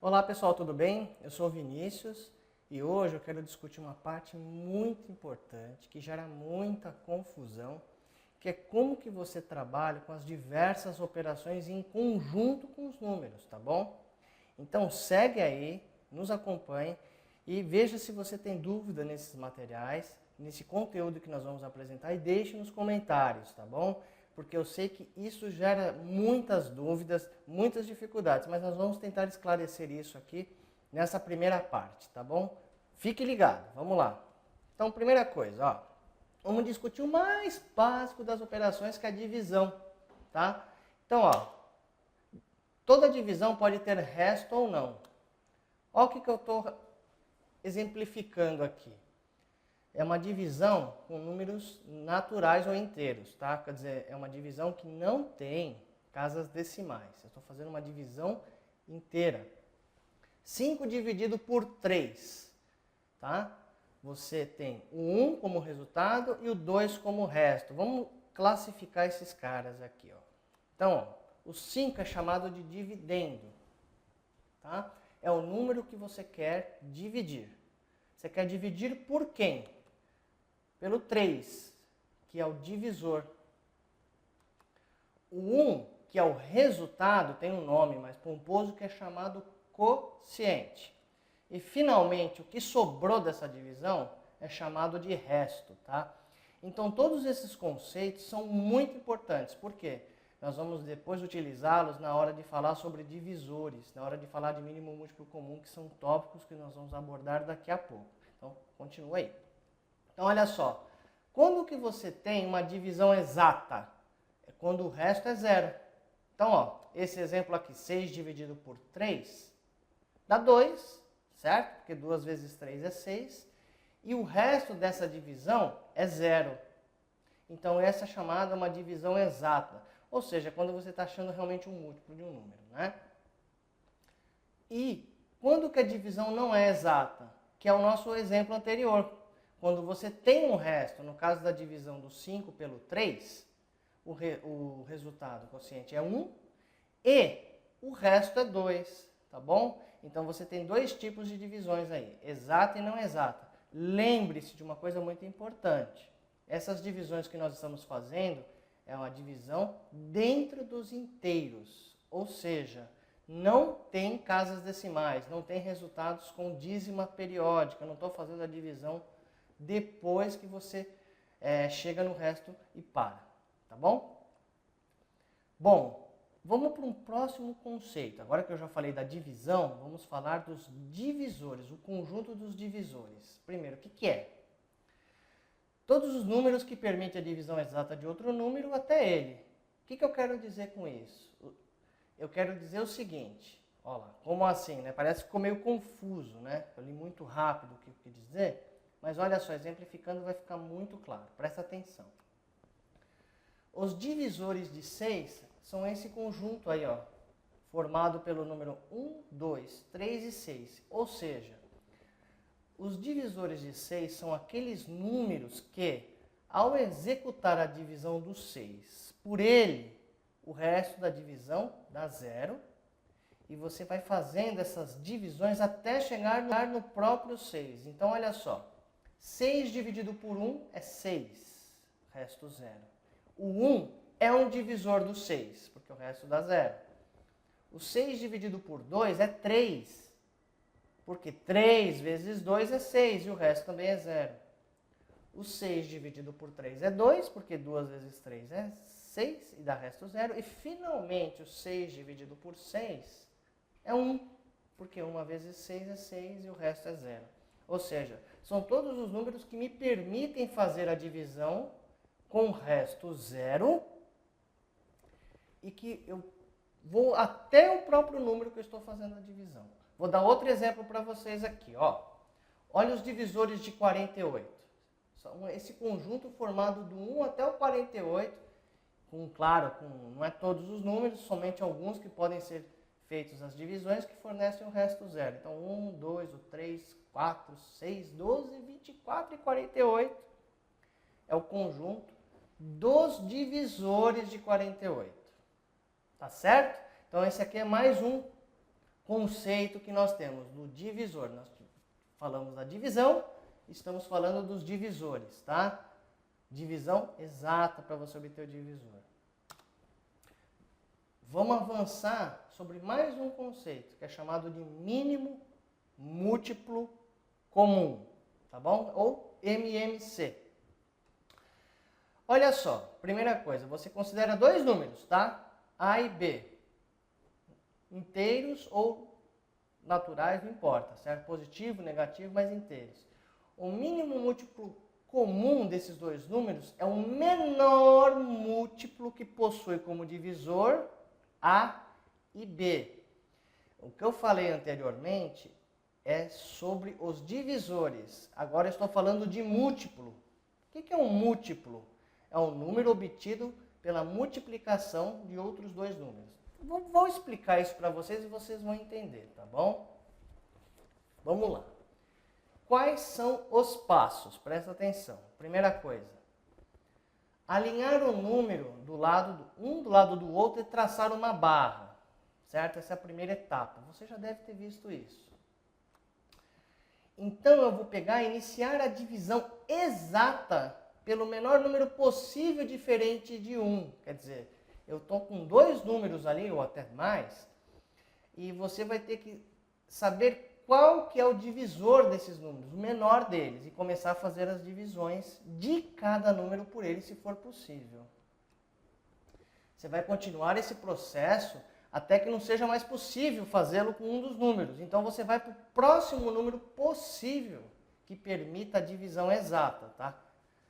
Olá pessoal, tudo bem? Eu sou o Vinícius e hoje eu quero discutir uma parte muito importante que gera muita confusão, que é como que você trabalha com as diversas operações em conjunto com os números, tá bom? Então segue aí, nos acompanhe e veja se você tem dúvida nesses materiais, nesse conteúdo que nós vamos apresentar e deixe nos comentários, tá bom? Porque eu sei que isso gera muitas dúvidas, muitas dificuldades, mas nós vamos tentar esclarecer isso aqui nessa primeira parte, tá bom? Fique ligado, vamos lá. Então, primeira coisa, ó, vamos discutir o mais básico das operações, que é a divisão, tá? Então, ó, toda divisão pode ter resto ou não. Olha o que eu estou exemplificando aqui. É uma divisão com números naturais ou inteiros, tá? Quer dizer, é uma divisão que não tem casas decimais. Eu estou fazendo uma divisão inteira. 5 dividido por 3, tá? Você tem o 1 como resultado e o 2 como resto. Vamos classificar esses caras aqui, ó. Então, ó, o 5 é chamado de dividendo, tá? É o número que você quer dividir. Você quer dividir por quem? Pelo 3, que é o divisor. O 1, que é o resultado, tem um nome mais pomposo que é chamado quociente. E finalmente, o que sobrou dessa divisão é chamado de resto, tá? Então todos esses conceitos são muito importantes. Por quê? Nós vamos depois utilizá-los na hora de falar sobre divisores, na hora de falar de mínimo múltiplo comum, que são tópicos que nós vamos abordar daqui a pouco. Então, continua aí. Então, olha só, quando que você tem uma divisão exata? É quando o resto é zero. Então, ó, esse exemplo aqui, 6 dividido por 3, dá 2, certo? Porque 2 vezes 3 é 6. E o resto dessa divisão é zero. Então, essa é chamada uma divisão exata. Ou seja, quando você está achando realmente um múltiplo de um número, né? E quando que a divisão não é exata? Que é o nosso exemplo anterior. Quando você tem um resto, no caso da divisão do 5 pelo 3, o resultado, o quociente é 1 e o resto é 2, tá bom? Então você tem dois tipos de divisões aí, exata e não exata. Lembre-se de uma coisa muito importante. Essas divisões que nós estamos fazendo é uma divisão dentro dos inteiros, ou seja, não tem casas decimais, não tem resultados com dízima periódica, eu não estou fazendo a divisão depois que você chega no resto e para, tá bom? Bom, vamos para um próximo conceito. Agora que eu já falei da divisão, vamos falar dos divisores, o conjunto dos divisores. Primeiro, o que é? Todos os números que permitem a divisão exata de outro número até ele. O que eu quero dizer com isso? Eu quero dizer o seguinte, olha lá, como assim, né? Parece que ficou meio confuso, né? Eu li muito rápido o que eu quis dizer. Mas olha só, exemplificando vai ficar muito claro. Presta atenção. Os divisores de 6 são esse conjunto aí, ó, formado pelo número 1, 2, 3 e 6. Ou seja, os divisores de 6 são aqueles números que, ao executar a divisão do 6 por ele, o resto da divisão dá zero. E você vai fazendo essas divisões até chegar no próprio 6. Então, olha só. 6 dividido por 1 é 6, resto zero. O 1 é um divisor do 6, porque o resto dá zero. O 6 dividido por 2 é 3, porque 3 vezes 2 é 6 e o resto também é zero. O 6 dividido por 3 é 2, porque 2 vezes 3 é 6 e dá resto zero. E finalmente o 6 dividido por 6 é 1, porque 1 vezes 6 é 6 e o resto é zero. Ou seja, são todos os números que me permitem fazer a divisão com resto zero e que eu vou até o próprio número que eu estou fazendo a divisão. Vou dar outro exemplo para vocês aqui, ó. Olha os divisores de 48. São esse conjunto formado do 1 até o 48, claro, não é todos os números, somente alguns que podem ser feitos as divisões que fornecem o resto zero. Então, 1, 2, 3, 4, 6, 12, 24 e 48 é o conjunto dos divisores de 48. Tá certo? Então, esse aqui é mais um conceito que nós temos do divisor. Nós falamos da divisão, estamos falando dos divisores, tá? Divisão exata para você obter o divisor. Vamos avançar sobre mais um conceito, que é chamado de mínimo múltiplo comum, tá bom? Ou MMC. Olha só, primeira coisa, você considera dois números, tá? A e B. Inteiros ou naturais, não importa, certo? Positivo, negativo, mas inteiros. O mínimo múltiplo comum desses dois números é o menor múltiplo que possui como divisor A e B. O que eu falei anteriormente é sobre os divisores. Agora eu estou falando de múltiplo. O que é um múltiplo? É um número obtido pela multiplicação de outros dois números. Vou explicar isso para vocês e vocês vão entender, tá bom? Vamos lá. Quais são os passos? Presta atenção. Primeira coisa, alinhar o número do lado do outro e traçar uma barra, certo? Essa é a primeira etapa. Você já deve ter visto isso. Então eu vou pegar e iniciar a divisão exata pelo menor número possível diferente de 1. Quer dizer, eu estou com dois números ali, ou até mais, e você vai ter que saber qual que é o divisor desses números, o menor deles, e começar a fazer as divisões de cada número por ele, se for possível. Você vai continuar esse processo até que não seja mais possível fazê-lo com um dos números. Então você vai para o próximo número possível que permita a divisão exata, tá?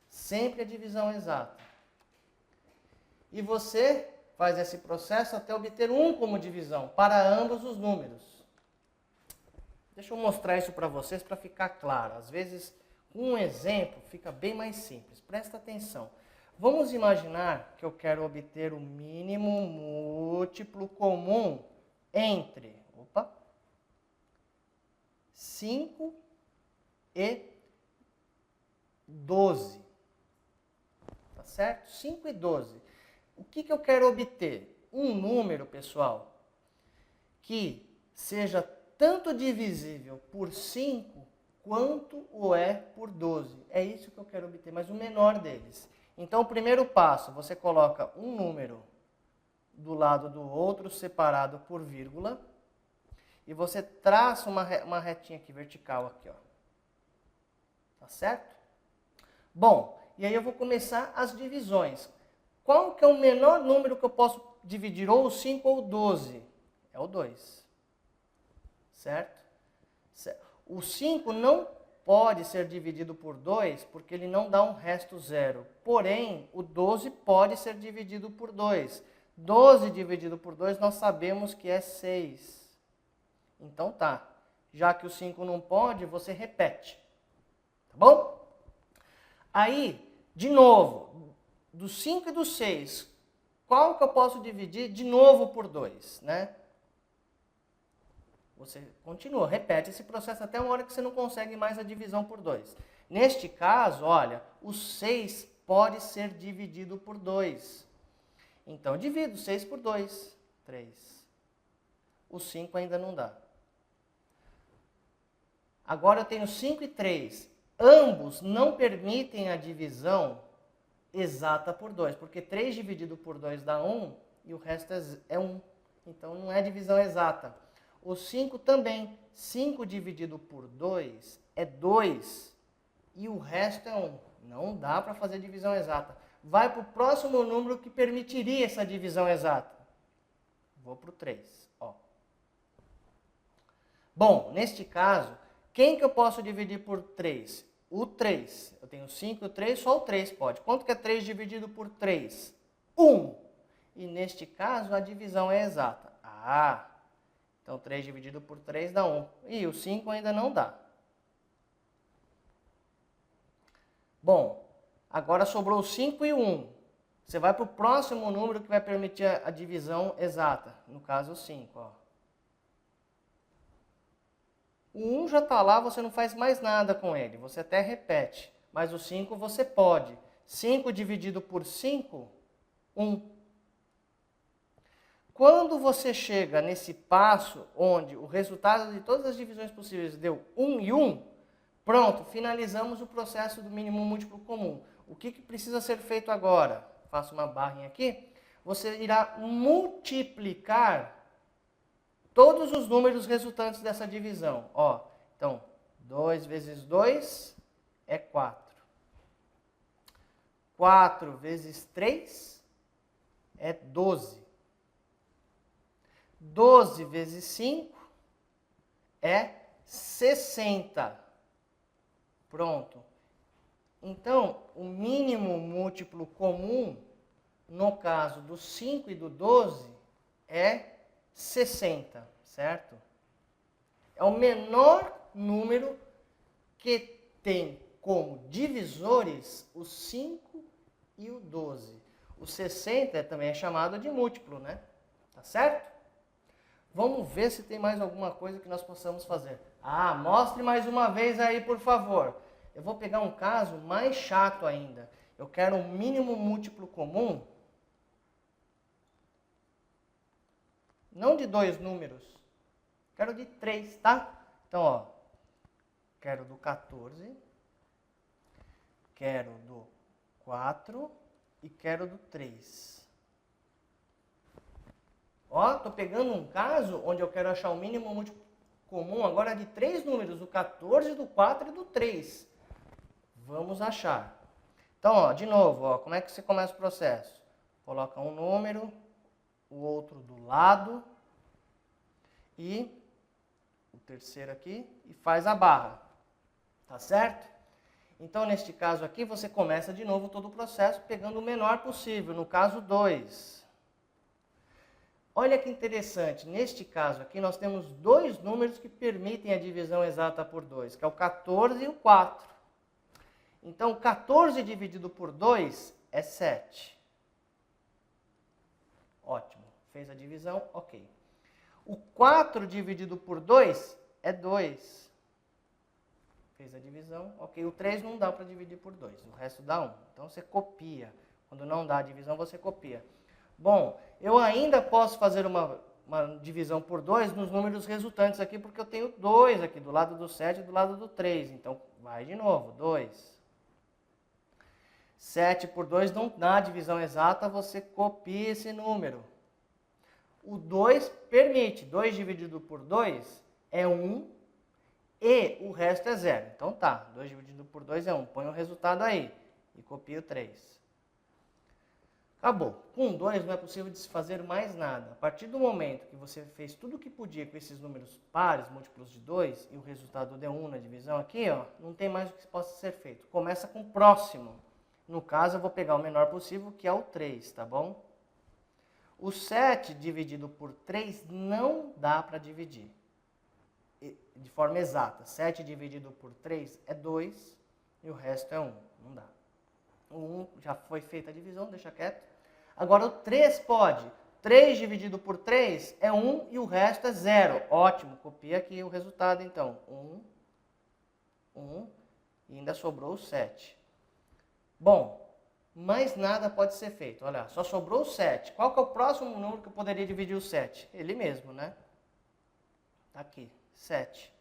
Sempre a divisão exata. E você faz esse processo até obter 1 como divisão para ambos os números. Deixa eu mostrar isso para vocês para ficar claro. Às vezes, com um exemplo, fica bem mais simples. Presta atenção. Vamos imaginar que eu quero obter o mínimo múltiplo comum entre 5 e 12. Tá certo? 5 e 12. O que eu quero obter? Um número, pessoal, que seja tanto divisível por 5 quanto o é por 12. É isso que eu quero obter, mas o menor deles. Então, o primeiro passo, você coloca um número do lado do outro, separado por vírgula, e você traça uma retinha aqui, vertical aqui, ó. Tá certo? Bom, e aí eu vou começar as divisões. Qual que é o menor número que eu posso dividir, ou o 5 ou o 12? É o 2. Certo? O 5 não pode ser dividido por 2, porque ele não dá um resto zero. Porém, o 12 pode ser dividido por 2. 12 dividido por 2, nós sabemos que é 6. Então tá. Já que o 5 não pode, você repete. Tá bom? Aí, de novo, do 5 e do 6, qual que eu posso dividir de novo por 2, né? Você continua, repete esse processo até uma hora que você não consegue mais a divisão por 2. Neste caso, olha, o 6 pode ser dividido por 2. Então, eu divido 6 por 2, 3. O 5 ainda não dá. Agora eu tenho 5 e 3. Ambos não permitem a divisão exata por 2, porque 3 dividido por 2 dá 1 e o resto é 1. Então, não é divisão exata. O 5 também. 5 dividido por 2 é 2 e o resto é 1. Não dá para fazer divisão exata. Vai para o próximo número que permitiria essa divisão exata. Vou para o 3. Ó. Bom, neste caso, quem que eu posso dividir por 3? O 3. Eu tenho 5 e o 3, só o 3 pode. Quanto que é 3 dividido por 3? 1. E neste caso, a divisão é exata. Então 3 dividido por 3 dá 1. E o 5 ainda não dá. Bom, agora sobrou o 5 e o 1. Você vai para o próximo número que vai permitir a divisão exata. No caso, o 5. Ó. O 1 já está lá, você não faz mais nada com ele. Você até repete. Mas o 5 você pode. 5 dividido por 5, 1. quando você chega nesse passo onde o resultado de todas as divisões possíveis deu 1 e 1, pronto, finalizamos o processo do mínimo múltiplo comum. O que precisa ser feito agora? Faço uma barrinha aqui. Você irá multiplicar todos os números resultantes dessa divisão. Ó, então, 2 vezes 2 é 4. 4 vezes 3 é 12. 12 vezes 5 é 60. Pronto. Então, o mínimo múltiplo comum, no caso do 5 e do 12, é 60, certo? É o menor número que tem como divisores o 5 e o 12. O 60 também é chamado de múltiplo, né? Tá certo? Vamos ver se tem mais alguma coisa que nós possamos fazer. Ah, mostre mais uma vez aí, por favor. Eu vou pegar um caso mais chato ainda. Eu quero um mínimo múltiplo comum. Não de 2 números. Quero de 3, tá? Então, ó. Quero do 14. Quero do 4. E quero do 3. Ó, estou pegando um caso onde eu quero achar o mínimo múltiplo comum agora de 3 números, do 14, do 4 e do 3. Vamos achar. Então, ó, de novo, ó, como é que você começa o processo? Coloca um número, o outro do lado e o terceiro aqui e faz a barra. Tá certo? Então, neste caso aqui, você começa de novo todo o processo pegando o menor possível, no caso 2. Olha que interessante, neste caso aqui nós temos 2 números que permitem a divisão exata por 2, que é o 14 e o 4. Então, 14 dividido por 2 é 7. Ótimo, fez a divisão, ok. O 4 dividido por 2 é 2. Fez a divisão, ok. O 3 não dá para dividir por 2, o resto dá 1. Então, você copia. Quando não dá a divisão, você copia. Bom, eu ainda posso fazer uma divisão por 2 nos números resultantes aqui, porque eu tenho 2 aqui, do lado do 7 e do lado do 3. Então, vai de novo, 2. 7 por 2 não dá a divisão exata, você copia esse número. O 2 permite, 2 dividido por 2 é 1 e o resto é 0. Então tá, 2 dividido por 2 é 1, põe o resultado aí e copia o 3. Acabou. Com 2 não é possível de se fazer mais nada. A partir do momento que você fez tudo o que podia com esses números pares, múltiplos de 2, e o resultado deu 1 na divisão aqui, ó, não tem mais o que possa ser feito. Começa com o próximo. No caso, eu vou pegar o menor possível, que é o 3, tá bom? O 7 dividido por 3 não dá para dividir de forma exata. 7 dividido por 3 é 2 e o resto é 1. Não dá. O 1 já foi feita a divisão, deixa quieto. Agora o 3 pode. 3 dividido por 3 é 1 e o resto é 0. Ótimo, copia aqui o resultado então. 1 e ainda sobrou o 7. Bom, mais nada pode ser feito. Olha, só sobrou o 7. Qual que é o próximo número que eu poderia dividir o 7? Ele mesmo, né? Aqui, 7.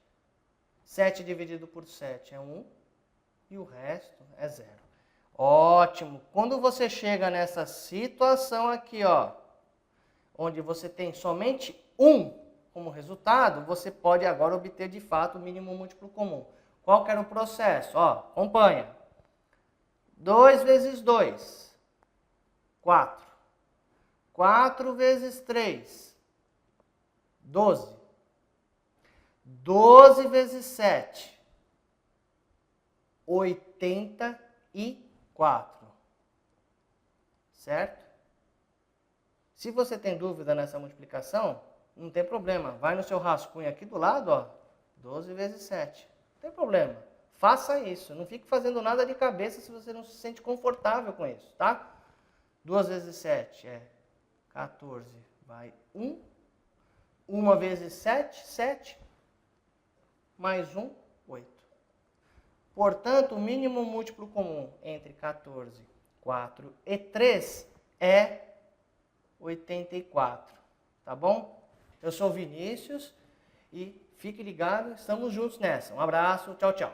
7 dividido por 7 é 1 e o resto é 0. Ótimo! Quando você chega nessa situação aqui, ó, onde você tem somente 1 como resultado, você pode agora obter de fato o mínimo múltiplo comum. Qual que era o processo? Ó, acompanha. 2 vezes 2, 4. 4 vezes 3, 12. 12 vezes 7, 84. Certo? Se você tem dúvida nessa multiplicação, não tem problema. Vai no seu rascunho aqui do lado, ó, 12 vezes 7. Não tem problema. Faça isso. Não fique fazendo nada de cabeça se você não se sente confortável com isso, tá? 2 vezes 7 é 14, vai 1. 1 vezes 7, 7. Mais 1, 8. Portanto, o mínimo múltiplo comum entre 14, 4 e 3 é 84. tá bom? Eu sou o Vinícius e fique ligado, estamos juntos nessa. Um abraço, tchau, tchau.